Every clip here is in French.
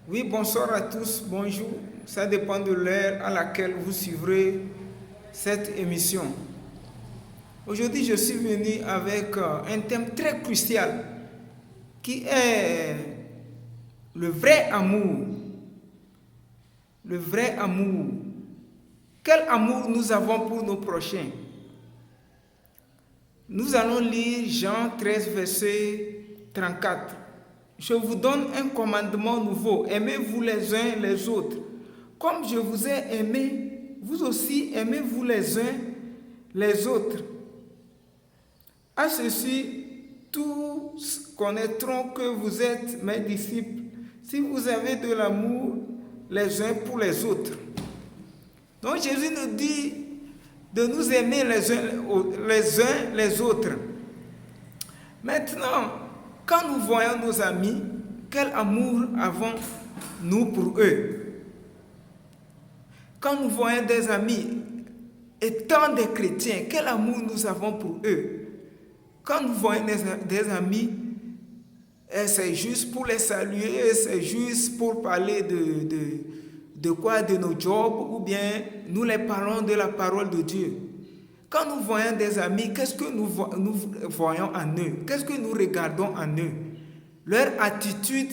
Oui, bonsoir à tous, bonjour. Ça dépend de l'heure à laquelle vous suivrez cette émission. Aujourd'hui, je suis venu avec un thème très crucial qui est le vrai amour. Le vrai amour. Quel amour nous avons pour nos prochains? Nous allons lire Jean 13, verset 34. Je vous donne un commandement nouveau. Aimez-vous les uns les autres. Comme je vous ai aimé, vous aussi aimez-vous les uns les autres. À ceci, tous connaîtront que vous êtes mes disciples si vous avez de l'amour les uns pour les autres. Donc Jésus nous dit de nous aimer les uns les autres. Maintenant, quand nous voyons nos amis, quel amour avons-nous pour eux? Quand nous voyons des amis étant des chrétiens, quel amour nous avons pour eux? Quand nous voyons des amis, c'est juste pour les saluer, c'est juste pour parler de quoi? De nos jobs, ou bien nous les parlons de la parole de Dieu. Quand nous voyons des amis, qu'est-ce que nous voyons en eux? Qu'est-ce que nous regardons en eux? Leur attitude.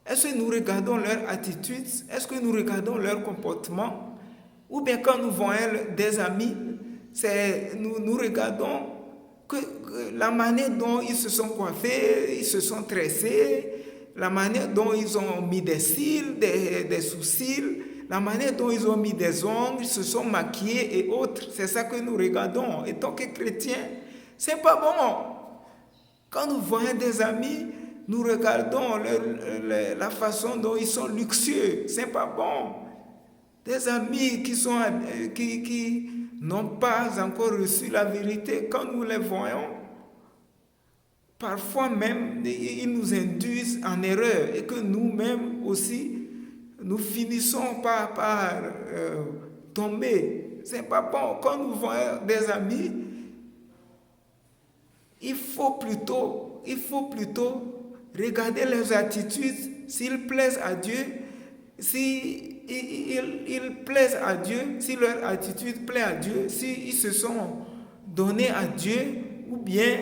Est-ce que nous regardons leur attitude? Est-ce que nous regardons leur comportement? Ou bien quand nous voyons des amis, nous regardons que la manière dont ils se sont coiffés, ils se sont tressés, la manière dont ils ont mis des cils, des sous-cils, la manière dont ils ont mis des ongles, ils se sont maquillés et autres. C'est ça que nous regardons. Et tant que chrétiens, c'est pas bon. Quand nous voyons des amis, nous regardons la façon dont ils sont luxueux. C'est pas bon. Des amis qui n'ont pas encore reçu la vérité, quand nous les voyons, parfois même, ils nous induisent en erreur et que nous-mêmes aussi, nous finissons par tomber. C'est pas bon. Quand nous voyons des amis, il faut plutôt regarder leurs attitudes, s'ils plaisent à Dieu, si ils plaisent à Dieu, si leur attitude plaît à Dieu, s'ils se sont donnés à Dieu, ou bien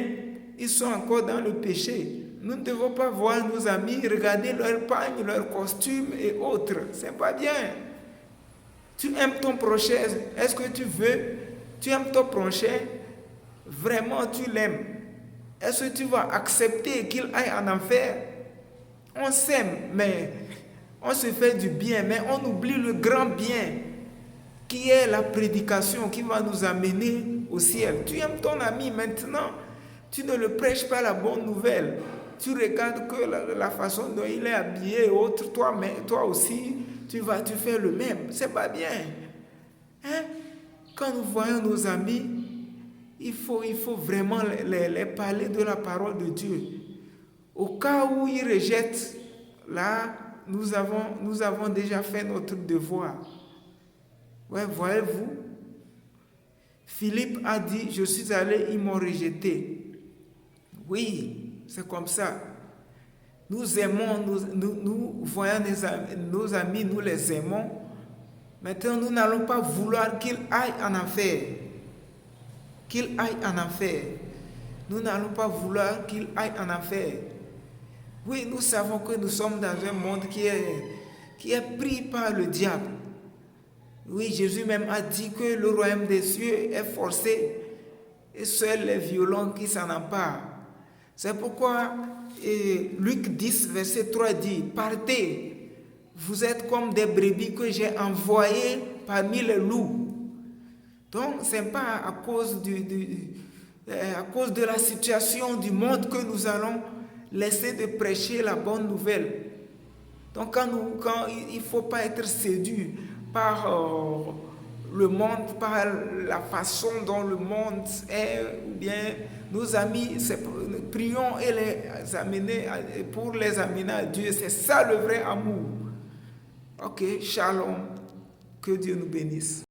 ils sont encore dans le péché. Nous ne devons pas voir nos amis regarder leur pagne, leur costume et autres. C'est pas bien. Tu aimes ton prochain. Est-ce que tu aimes ton prochain? Vraiment, tu l'aimes. Est-ce que tu vas accepter qu'il aille en enfer? On s'aime, mais on se fait du bien, mais on oublie le grand bien qui est la prédication qui va nous amener au ciel. Tu aimes ton ami maintenant, tu ne le prêches pas la bonne nouvelle. Tu regardes que la façon dont il est habillé et autres, toi aussi, tu fais le même. C'est pas bien. Hein? Quand nous voyons nos amis, il faut vraiment les parler de la parole de Dieu. Au cas où ils rejettent, là, nous avons déjà fait notre devoir. Ouais, voyez-vous, Philippe a dit, je suis allé, ils m'ont rejeté. Oui, c'est comme ça. Nous aimons, nous voyons nos amis, nous les aimons. Maintenant, nous n'allons pas vouloir qu'ils aillent en enfer. Qu'ils aillent en enfer. Nous n'allons pas vouloir qu'ils aillent en enfer. Oui, nous savons que nous sommes dans un monde qui est pris par le diable. Oui, Jésus même a dit que le royaume des cieux est forcé et seuls les violents qui s'en emparent. C'est pourquoi Luc 10, verset 3 dit, partez, vous êtes comme des brebis que j'ai envoyées parmi les loups. Donc, ce n'est pas à cause de la situation du monde que nous allons laisser de prêcher la bonne nouvelle. Donc, il ne faut pas être séduit par le monde, par la façon dont le monde est, ou bien nos amis, prions et pour les amener à Dieu. C'est ça le vrai amour. Ok, shalom, que Dieu nous bénisse.